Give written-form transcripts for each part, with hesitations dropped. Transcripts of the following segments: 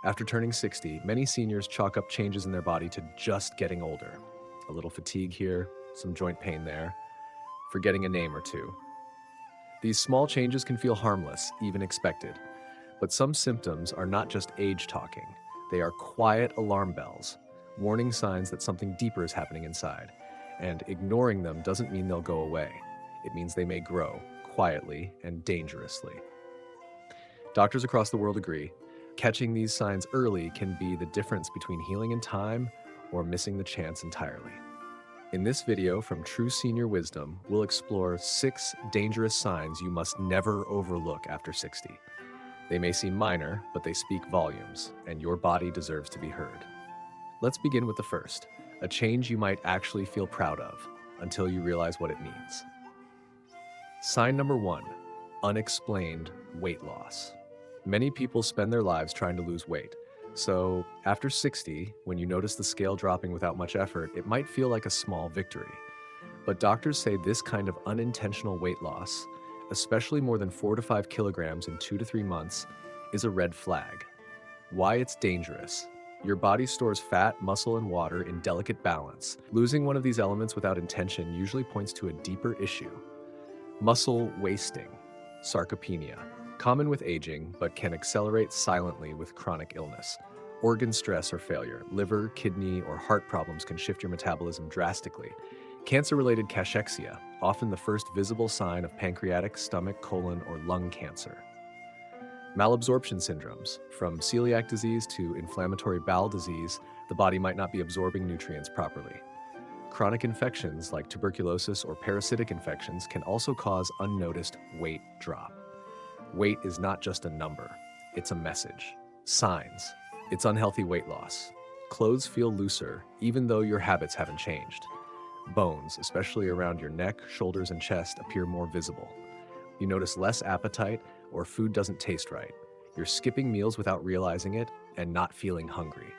After turning 60, many seniors chalk up changes in their body to just getting older. A little fatigue here, some joint pain there, forgetting a name or two. These small changes can feel harmless, even expected. But some symptoms are not just age talking. They are quiet alarm bells, warning signs that something deeper is happening inside. And ignoring them doesn't mean they'll go away. It means they may grow, quietly and dangerously. Doctors across the world agree, catching these signs early can be the difference between healing in time or missing the chance entirely. In this video from True Senior Wisdom, we'll explore 6 dangerous signs you must never overlook after 60. They may seem minor, but they speak volumes, and your body deserves to be heard. Let's begin with the first, a change you might actually feel proud of, until you realize what it means. Sign number 1, unexplained weight loss. Many people spend their lives trying to lose weight. So, after 60, when you notice the scale dropping without much effort, it might feel like a small victory. But doctors say this kind of unintentional weight loss, especially more than 4 to 5 kilograms in 2 to 3 months, is a red flag. Why it's dangerous. Your body stores fat, muscle, and water in delicate balance. Losing one of these elements without intention usually points to a deeper issue. Muscle wasting, sarcopenia, common with aging, but can accelerate silently with chronic illness. Organ stress or failure, liver, kidney, or heart problems can shift your metabolism drastically. Cancer-related cachexia, often the first visible sign of pancreatic, stomach, colon, or lung cancer. Malabsorption syndromes, from celiac disease to inflammatory bowel disease, the body might not be absorbing nutrients properly. Chronic infections like tuberculosis or parasitic infections can also cause unnoticed weight drop. Weight is not just a number, it's a message. Signs. It's unhealthy weight loss. Clothes feel looser, even though your habits haven't changed. Bones, especially around your neck, shoulders, and chest, appear more visible. You notice less appetite, or food doesn't taste right. You're skipping meals without realizing it and not feeling hungry.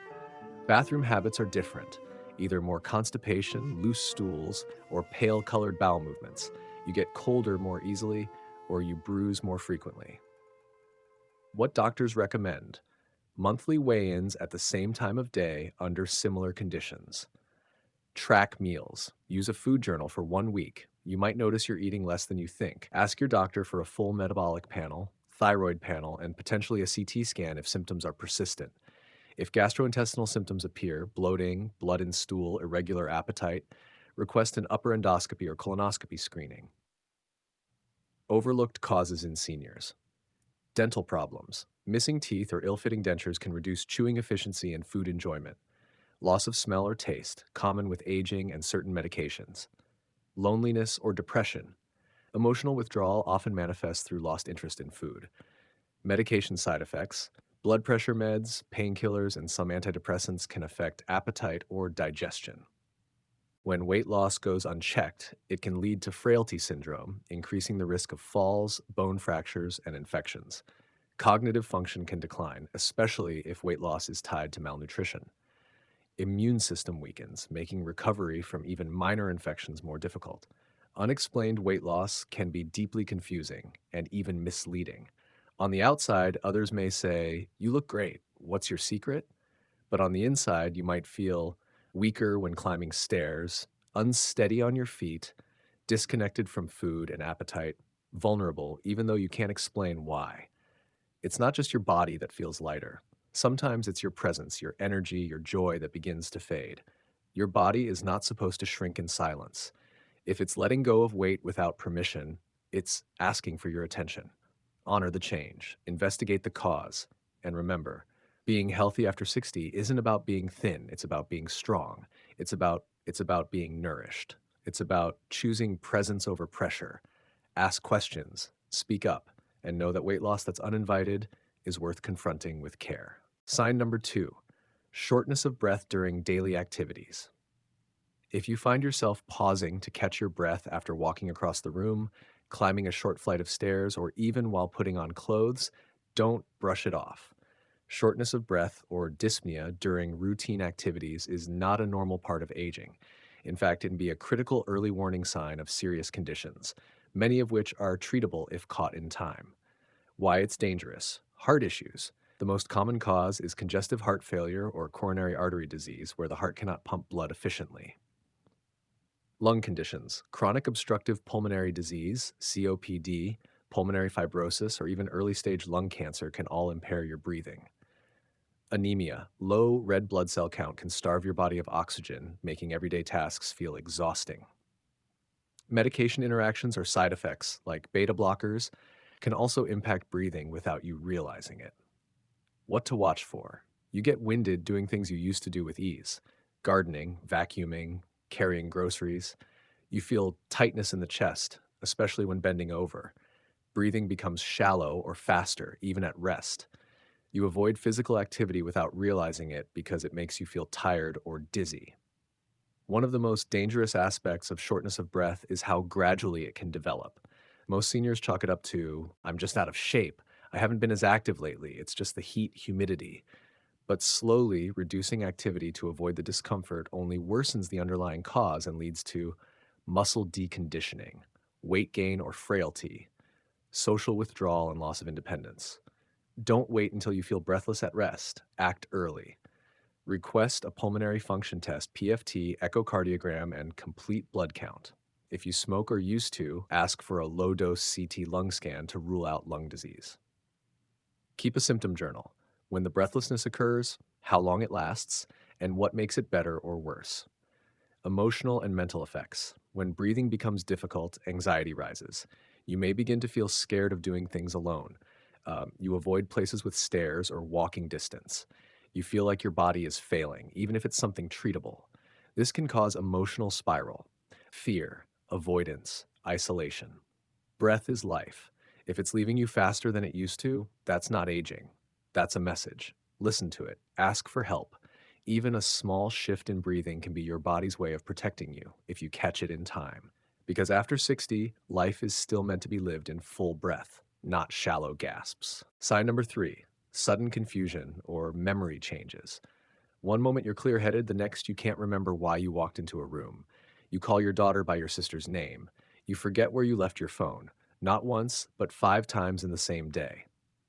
Bathroom habits are different, either more constipation, loose stools, or pale-colored bowel movements. You get colder more easily, or you bruise more frequently. What doctors recommend? Monthly weigh-ins at the same time of day under similar conditions. Track meals. Use a food journal for 1 week. You might notice you're eating less than you think. Ask your doctor for a full metabolic panel, thyroid panel, and potentially a CT scan if symptoms are persistent. If gastrointestinal symptoms appear, bloating, blood in stool, irregular appetite, request an upper endoscopy or colonoscopy screening. Overlooked causes in seniors. Dental problems. Missing teeth or ill-fitting dentures can reduce chewing efficiency and food enjoyment. Loss of smell or taste, common with aging and certain medications. Loneliness or depression. Emotional withdrawal often manifests through lost interest in food. Medication side effects. Blood pressure meds, painkillers, and some antidepressants can affect appetite or digestion. When weight loss goes unchecked, it can lead to frailty syndrome, increasing the risk of falls, bone fractures, and infections. Cognitive function can decline, especially if weight loss is tied to malnutrition. Immune system weakens, making recovery from even minor infections more difficult. Unexplained weight loss can be deeply confusing and even misleading. On the outside, others may say, "You look great. What's your secret?" But on the inside, you might feel weaker when climbing stairs, unsteady on your feet, disconnected from food and appetite, vulnerable even though you can't explain why. It's not just your body that feels lighter. Sometimes it's your presence, your energy, your joy that begins to fade. Your body is not supposed to shrink in silence. If it's letting go of weight without permission, it's asking for your attention. Honor the change, investigate the cause, and remember, being healthy after 60 isn't about being thin, it's about being strong. It's about being nourished. It's about choosing presence over pressure. Ask questions, speak up, and know that weight loss that's uninvited is worth confronting with care. Sign number 2, shortness of breath during daily activities. If you find yourself pausing to catch your breath after walking across the room, climbing a short flight of stairs, or even while putting on clothes, don't brush it off. Shortness of breath or dyspnea during routine activities is not a normal part of aging. In fact, it can be a critical early warning sign of serious conditions, many of which are treatable if caught in time. Why it's dangerous. Heart issues. The most common cause is congestive heart failure or coronary artery disease, where the heart cannot pump blood efficiently. Lung conditions, chronic obstructive pulmonary disease, COPD, pulmonary fibrosis, or even early stage lung cancer can all impair your breathing. Anemia, low red blood cell count can starve your body of oxygen, making everyday tasks feel exhausting. Medication interactions or side effects, like beta blockers, can also impact breathing without you realizing it. What to watch for? You get winded doing things you used to do with ease: gardening, vacuuming, carrying groceries. You feel tightness in the chest, especially when bending over. Breathing becomes shallow or faster, even at rest. You avoid physical activity without realizing it because it makes you feel tired or dizzy. One of the most dangerous aspects of shortness of breath is how gradually it can develop. Most seniors chalk it up to, "I'm just out of shape. I haven't been as active lately. It's just the heat, humidity." But slowly, reducing activity to avoid the discomfort only worsens the underlying cause and leads to muscle deconditioning, weight gain or frailty, social withdrawal, and loss of independence. Don't wait until you feel breathless at rest. Act early. Request a pulmonary function test, PFT, echocardiogram, and complete blood count. If you smoke or used to, ask for a low dose CT lung scan to rule out lung disease. Keep a symptom journal: when the breathlessness occurs, how long it lasts, and what makes it better or worse. Emotional and mental effects. When breathing becomes difficult, anxiety rises. You may begin to feel scared of doing things alone. You avoid places with stairs or walking distance. You feel like your body is failing, even if it's something treatable. This can cause emotional spiral, fear, avoidance, isolation. Breath is life. If it's leaving you faster than it used to, that's not aging. That's a message. Listen to it. Ask for help. Even a small shift in breathing can be your body's way of protecting you if you catch it in time. Because after 60, life is still meant to be lived in full breath, not shallow gasps. Sign number 3: sudden confusion or memory changes. One moment you're clear headed, the next you can't remember why you walked into a room. You call your daughter by your sister's name. You forget where you left your phone, not once, but 5 times in the same day.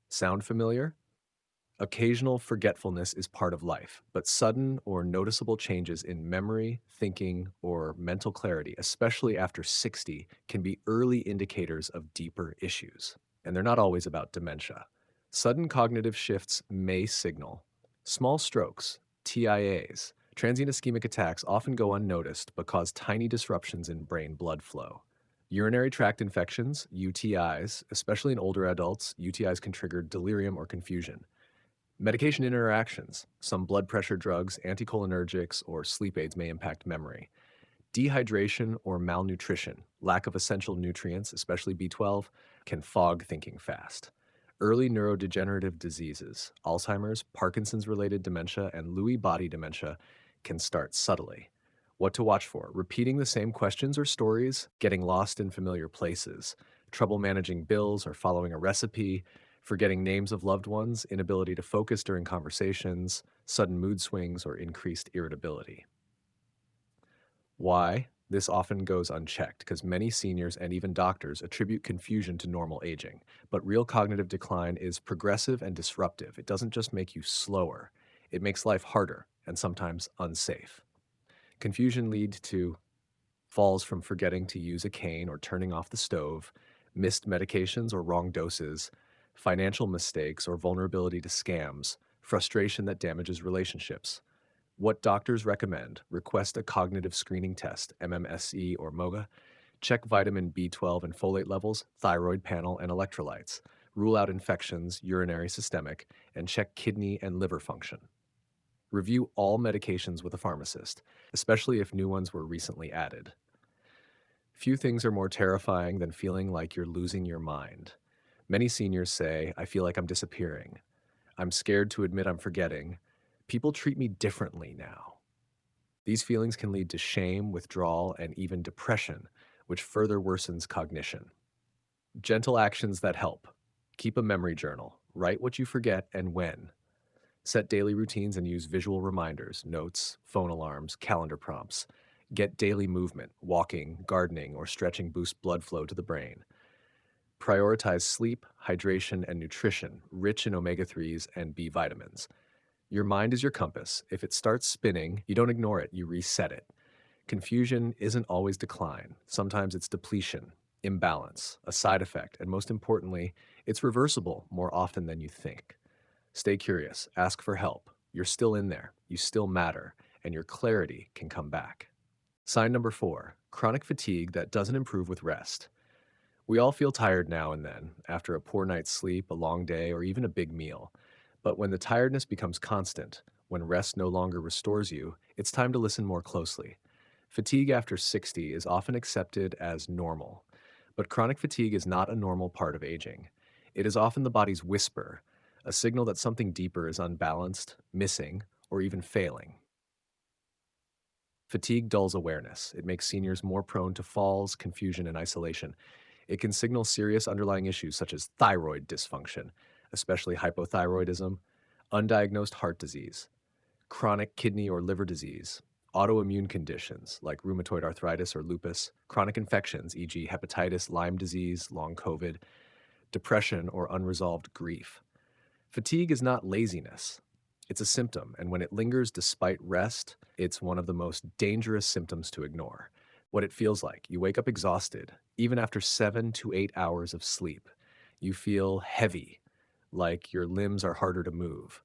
Sound familiar? Occasional forgetfulness is part of life, but sudden or noticeable changes in memory, thinking, or mental clarity, especially after 60, can be early indicators of deeper issues. And they're not always about dementia. Sudden cognitive shifts may signal small strokes, TIAs. Transient ischemic attacks often go unnoticed but cause tiny disruptions in brain blood flow. Urinary tract infections, UTIs, especially in older adults, UTIs can trigger delirium or confusion. Medication interactions. Some blood pressure drugs, anticholinergics, or sleep aids may impact memory. Dehydration or malnutrition, lack of essential nutrients, especially B12, can fog thinking fast. Early neurodegenerative diseases, Alzheimer's, Parkinson's related dementia, and Lewy body dementia can start subtly. What to watch for: repeating the same questions or stories, getting lost in familiar places, trouble managing bills or following a recipe, forgetting names of loved ones, inability to focus during conversations, sudden mood swings, or increased irritability. Why? This often goes unchecked because many seniors and even doctors attribute confusion to normal aging. But real cognitive decline is progressive and disruptive. It doesn't just make you slower, it makes life harder and sometimes unsafe. Confusion leads to falls from forgetting to use a cane or turning off the stove, missed medications or wrong doses, financial mistakes or vulnerability to scams, frustration that damages relationships. What doctors recommend: request a cognitive screening test, MMSE or MOGA, check vitamin B12 and folate levels, thyroid panel, and electrolytes, rule out infections, urinary, systemic, and check kidney and liver function. Review all medications with a pharmacist, especially if new ones were recently added. Few things are more terrifying than feeling like you're losing your mind. Many seniors say, "I feel like I'm disappearing. I'm scared to admit I'm forgetting. People treat me differently now." These feelings can lead to shame, withdrawal, and even depression, which further worsens cognition. Gentle actions that help: keep a memory journal, write what you forget and when. Set daily routines and use visual reminders, notes, phone alarms, calendar prompts. Get daily movement: walking, gardening, or stretching boost blood flow to the brain. Prioritize sleep, hydration, and nutrition rich in omega 3s and B vitamins. Your mind is your compass. If it starts spinning, you don't ignore it, you reset it. Confusion isn't always decline. Sometimes it's depletion, imbalance, a side effect, and most importantly, it's reversible more often than you think. Stay curious, ask for help. You're still in there, you still matter, and your clarity can come back. Sign number 4, chronic fatigue that doesn't improve with rest. We all feel tired now and then, after a poor night's sleep, a long day, or even a big meal. But when the tiredness becomes constant, when rest no longer restores you, it's time to listen more closely. Fatigue after 60 is often accepted as normal, but chronic fatigue is not a normal part of aging. It is often the body's whisper, a signal that something deeper is unbalanced, missing, or even failing. Fatigue dulls awareness. It makes seniors more prone to falls, confusion, and isolation. It can signal serious underlying issues such as thyroid dysfunction, especially hypothyroidism, undiagnosed heart disease, chronic kidney or liver disease, autoimmune conditions like rheumatoid arthritis or lupus, chronic infections, e.g., hepatitis, Lyme disease, long COVID, depression, or unresolved grief. Fatigue is not laziness. It's a symptom, and when it lingers despite rest, it's one of the most dangerous symptoms to ignore. What it feels like, you wake up exhausted, even after 7 to 8 hours of sleep. You feel heavy, like your limbs are harder to move.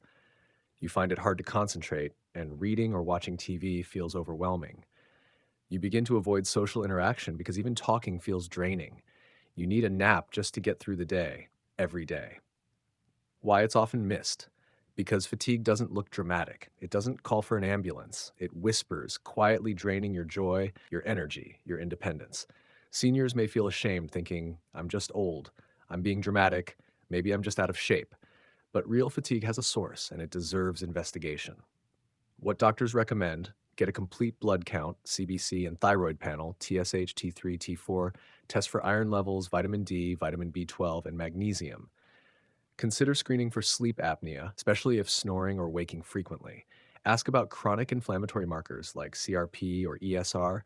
You find it hard to concentrate, and reading or watching TV feels overwhelming. You begin to avoid social interaction because even talking feels draining. You need a nap just to get through the day, every day. Why it's often missed. Because fatigue doesn't look dramatic. It doesn't call for an ambulance. It whispers, quietly draining your joy, your energy, your independence. Seniors may feel ashamed, thinking, I'm just old, I'm being dramatic, maybe I'm just out of shape. But real fatigue has a source, and it deserves investigation. What doctors recommend: get a complete blood count, CBC, and thyroid panel, TSH, T3, T4, test for iron levels, vitamin D, vitamin B12, and magnesium. Consider screening for sleep apnea, especially if snoring or waking frequently. Ask about chronic inflammatory markers like CRP or ESR.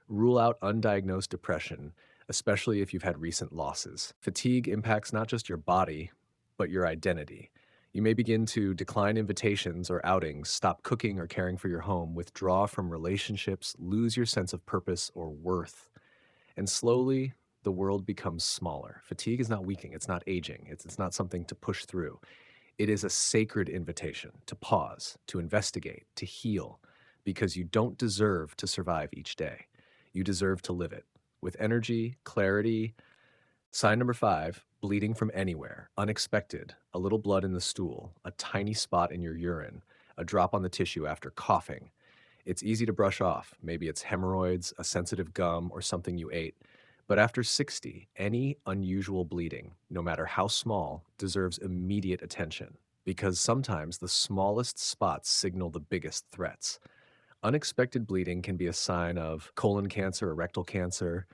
Rule out undiagnosed depression, especially if you've had recent losses. Fatigue impacts not just your body, but your identity. You may begin to decline invitations or outings, stop cooking or caring for your home, withdraw from relationships, lose your sense of purpose or worth. And slowly, the world becomes smaller. Fatigue is not weakening, it's not aging, it's not something to push through. It is a sacred invitation to pause, to investigate, to heal, because you don't deserve to survive each day. You deserve to live it with energy, clarity. Sign number 5, bleeding from anywhere, unexpected, a little blood in the stool, a tiny spot in your urine, a drop on the tissue after coughing. It's easy to brush off. Maybe it's hemorrhoids, a sensitive gum, or something you ate. But after 60, any unusual bleeding, no matter how small, deserves immediate attention because sometimes the smallest spots signal the biggest threats. Unexpected bleeding can be a sign of colon cancer or rectal cancer,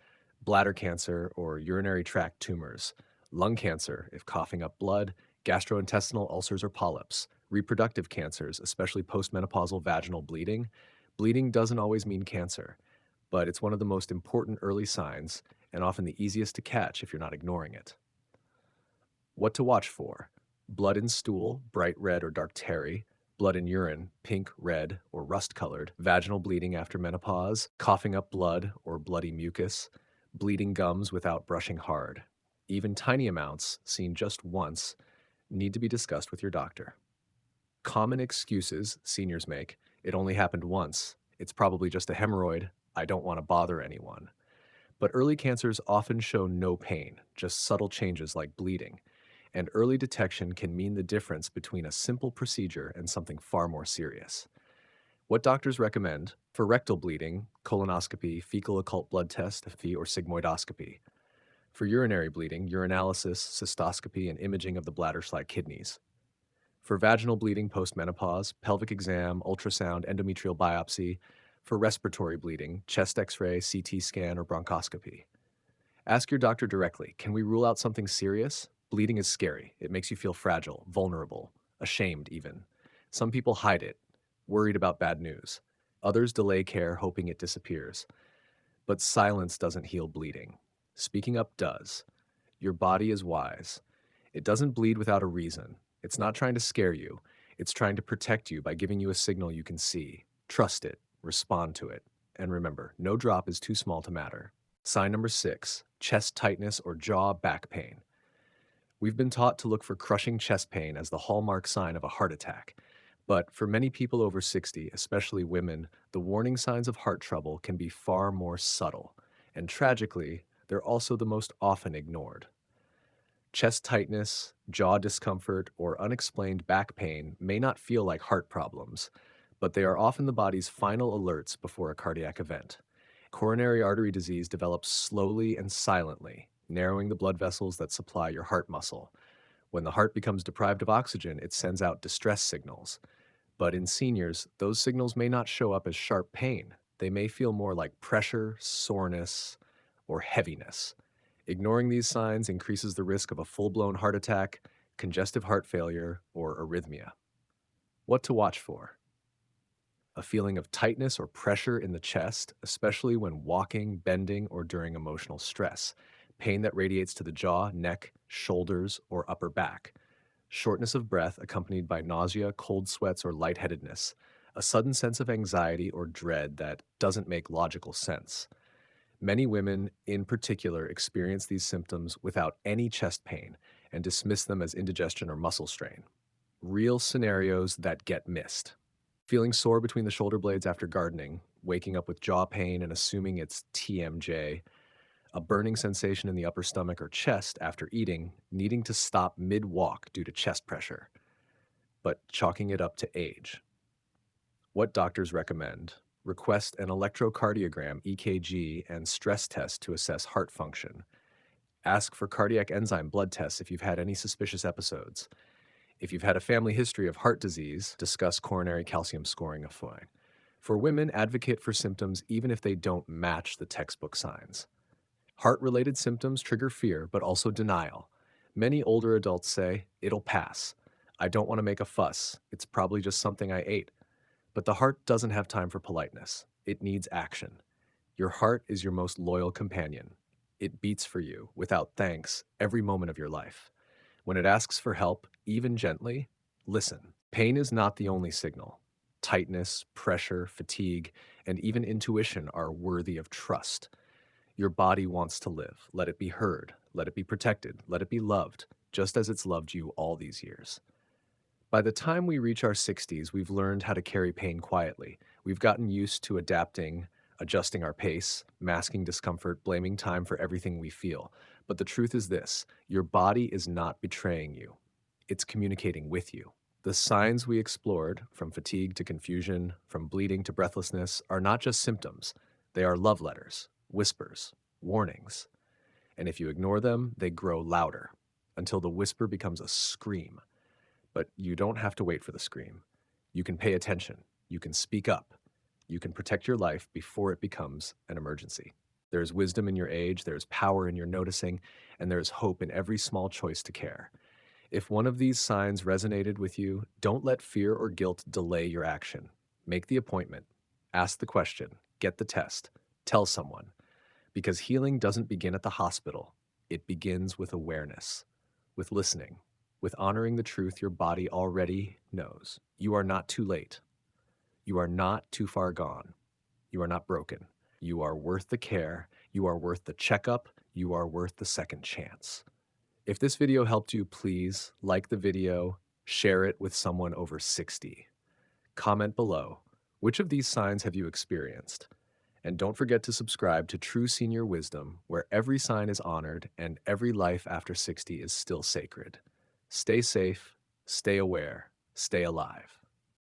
bladder cancer, or urinary tract tumors, lung cancer if coughing up blood, gastrointestinal ulcers or polyps, reproductive cancers, especially postmenopausal vaginal bleeding. Bleeding doesn't always mean cancer, but it's one of the most important early signs and often the easiest to catch if you're not ignoring it. What to watch for: blood in stool, bright red or dark terry; blood in urine, pink, red, or rust colored; vaginal bleeding after menopause; coughing up blood or bloody mucus; bleeding gums without brushing hard. Even tiny amounts, seen just once, need to be discussed with your doctor. Common excuses seniors make: it only happened once, it's probably just a hemorrhoid, I don't want to bother anyone. But early cancers often show no pain, just subtle changes like bleeding. And early detection can mean the difference between a simple procedure and something far more serious. What doctors recommend: for rectal bleeding, colonoscopy, fecal occult blood test, or sigmoidoscopy; for urinary bleeding, urinalysis, cystoscopy, and imaging of the bladder/kidneys; for vaginal bleeding postmenopause, pelvic exam, ultrasound, endometrial biopsy; for respiratory bleeding, chest x-ray, CT scan, or bronchoscopy. Ask your doctor directly, can we rule out something serious? Bleeding is scary. It makes you feel fragile, vulnerable, ashamed even. Some people hide it, worried about bad news. Others delay care, hoping it disappears. But silence doesn't heal bleeding. Speaking up does. Your body is wise. It doesn't bleed without a reason. It's not trying to scare you. It's trying to protect you by giving you a signal you can see. Trust it, respond to it. And remember, no drop is too small to matter. Sign number 6, chest tightness or jaw back pain. We've been taught to look for crushing chest pain as the hallmark sign of a heart attack. But for many people over 60, especially women, the warning signs of heart trouble can be far more subtle. And tragically, they're also the most often ignored. Chest tightness, jaw discomfort, or unexplained back pain may not feel like heart problems, but they are often the body's final alerts before a cardiac event. Coronary artery disease develops slowly and silently, narrowing the blood vessels that supply your heart muscle. When the heart becomes deprived of oxygen, it sends out distress signals. But in seniors, those signals may not show up as sharp pain. They may feel more like pressure, soreness, or heaviness. Ignoring these signs increases the risk of a full-blown heart attack, congestive heart failure, or arrhythmia. What to watch for? A feeling of tightness or pressure in the chest, especially when walking, bending, or during emotional stress. Pain that radiates to the jaw, neck, shoulders, or upper back. Shortness of breath accompanied by nausea, cold sweats, or lightheadedness. A sudden sense of anxiety or dread that doesn't make logical sense. Many women, in particular, experience these symptoms without any chest pain and dismiss them as indigestion or muscle strain. Real scenarios that get missed. Feeling sore between the shoulder blades after gardening, waking up with jaw pain and assuming it's TMJ, a burning sensation in the upper stomach or chest after eating, needing to stop mid-walk due to chest pressure, but chalking it up to age. What doctors recommend? Request an electrocardiogram, EKG, and stress test to assess heart function. Ask for cardiac enzyme blood tests if you've had any suspicious episodes. If you've had a family history of heart disease, discuss coronary calcium scoring of fine. For women, advocate for symptoms even if they don't match the textbook signs. Heart-related symptoms trigger fear, but also denial. Many older adults say, "It'll pass. I don't want to make a fuss. It's probably just something I ate." But the heart doesn't have time for politeness. It needs action. Your heart is your most loyal companion. It beats for you, without thanks, every moment of your life. When it asks for help, even gently, listen. Pain is not the only signal. Tightness, pressure, fatigue, and even intuition are worthy of trust. Your body wants to live. Let it be heard. Let it be protected. Let it be loved, just as it's loved you all these years. By the time we reach our 60s, we've learned how to carry pain quietly. We've gotten used to adapting, adjusting our pace, masking discomfort, blaming time for everything we feel. But the truth is this: your body is not betraying you. It's communicating with you. The signs we explored, from fatigue to confusion, from bleeding to breathlessness, are not just symptoms. They are love letters, whispers, warnings. And if you ignore them, they grow louder until the whisper becomes a scream. But you don't have to wait for the scream. You can pay attention. You can speak up. You can protect your life before it becomes an emergency. There is wisdom in your age, there is power in your noticing, and there is hope in every small choice to care. If one of these signs resonated with you, don't let fear or guilt delay your action. Make the appointment. Ask the question. Get the test. Tell someone. Because healing doesn't begin at the hospital. It begins with awareness, with listening, with honoring the truth your body already knows. You are not too late. You are not too far gone. You are not broken. You are worth the care. You are worth the checkup. You are worth the second chance. If this video helped you, please like the video, share it with someone over 60. Comment below. Which of these signs have you experienced? And don't forget to subscribe to True Senior Wisdom, where every sign is honored and every life after 60 is still sacred. Stay safe, stay aware, stay alive.